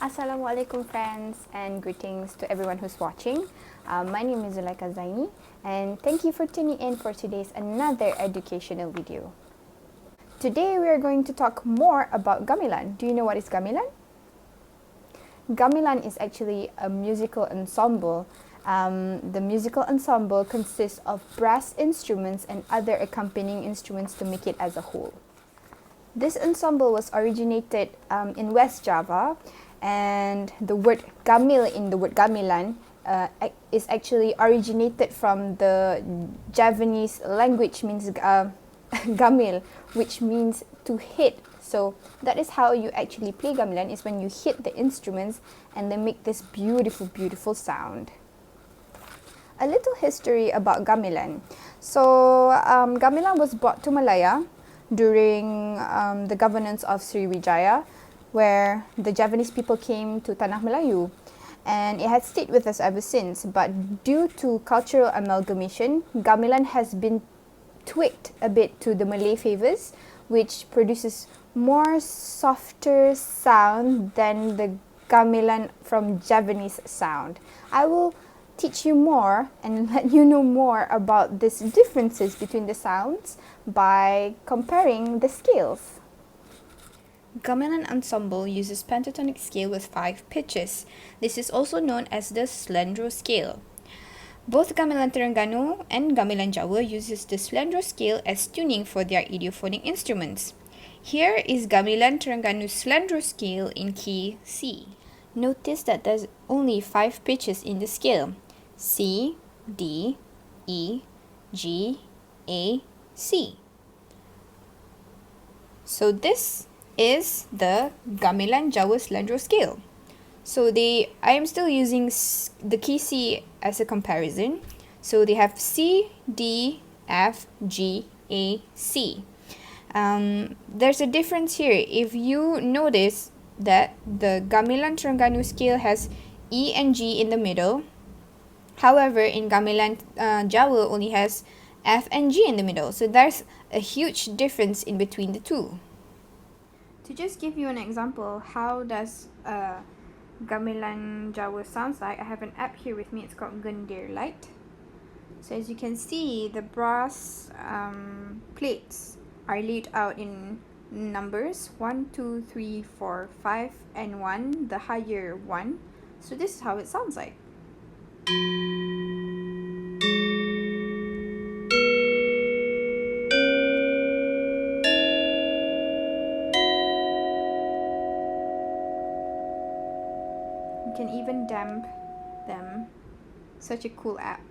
Assalamualaikum friends and greetings to everyone who's watching. My name is Zulaika Zaini and thank you for tuning in for today's another educational video. Today we are going to talk more about gamelan. Do you know what is gamelan? Gamelan is actually a musical ensemble. The musical ensemble consists of brass instruments and other accompanying instruments to make it as a whole. This ensemble was originated in West Java, and the word gamil in the word gamelan is actually originated from the Javanese language, means gamil, which means to hit. So that is how you actually play gamelan, is when you hit the instruments and they make this beautiful, beautiful sound. A little history about gamelan. So gamelan was brought to Malaya during the governance of Sriwijaya, where the Javanese people came to Tanah Melayu, and it has stayed with us ever since. But due to cultural amalgamation, gamelan has been tweaked a bit to the Malay favours, which produces more softer sound than the gamelan from Javanese sound. I will teach you more and let you know more about these differences between the sounds by comparing the scales. Gamelan ensemble uses pentatonic scale with 5 pitches. This is also known as the slendro scale. Both Gamelan Terengganu and Gamelan Jawa uses the slendro scale as tuning for their idiophonic instruments. Here is Gamelan Terengganu slendro scale in key C. Notice that there's only 5 pitches in the scale: C, D, E, G, A, C. So this is the Gamelan Jawa slendro scale. So I am still using the key C as a comparison. So they have C, D, F, G, A, C. There's a difference here. If you notice that the Gamelan Terengganu scale has E and G in the middle, however in Gamelan Jawa only has F and G in the middle. So there's a huge difference in between the two. To just give you an example, how does Gamelan Jawa sounds like, I have an app here with me. It's called Gendir Light. So as you can see, the brass plates are laid out in numbers 1, 2, 3, 4, 5, and 1, the higher one. So this is how it sounds like. You can even damp them. Such a cool app.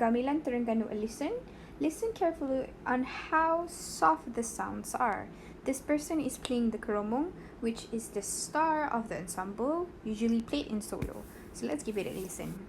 Gamelan Terengganu a listen. Listen carefully on how soft the sounds are. This person is playing the keromong, which is the star of the ensemble, usually played in solo. So let's give it a listen.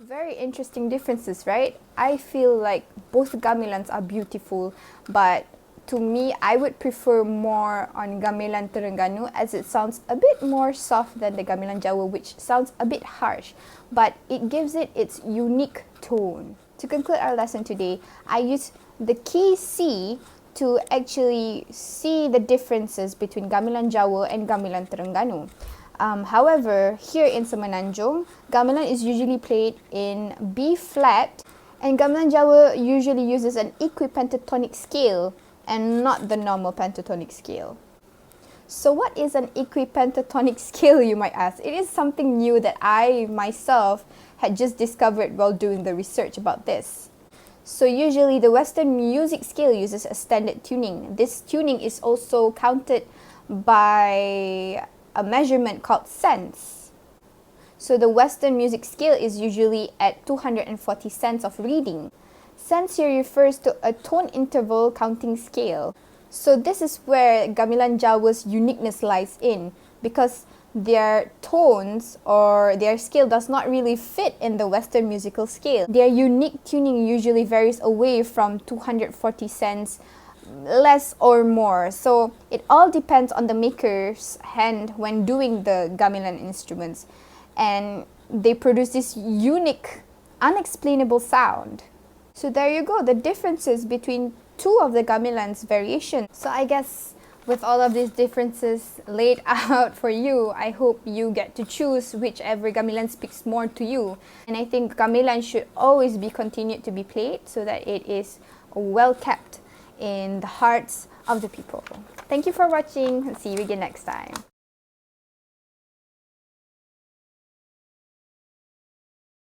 Very interesting differences, right? I feel like both gamelans are beautiful, but to me, I would prefer more on Gamelan Terengganu, as it sounds a bit more soft than the Gamelan Jawa, which sounds a bit harsh, but it gives it its unique tone. To conclude our lesson today, I use the key C to actually see the differences between Gamelan Jawa and Gamelan Terengganu. However, here in Semenanjung, gamelan is usually played in B flat And Gamelan Jawa usually uses an equipentatonic scale and not the normal pentatonic scale. So what is an equipentatonic scale, you might ask? It is something new that I myself had just discovered while doing the research about this. So usually the Western music scale uses a standard tuning. This tuning is also counted by a measurement called cents. So the Western music scale is usually at 240 cents of reading. Cents here refers to a tone interval counting scale. So this is where Gamelan Jawa's uniqueness lies in, because their tones or their scale does not really fit in the Western musical scale. Their unique tuning usually varies away from 240 cents, less or more. So it all depends on the maker's hand when doing the gamelan instruments. And they produce this unique, unexplainable sound. So there you go, the differences between two of the gamelan's variations. So I guess with all of these differences laid out for you, I hope you get to choose whichever gamelan speaks more to you. And I think gamelan should always be continued to be played so that it is well kept in the hearts of the people. Thank you for watching. See you again next time.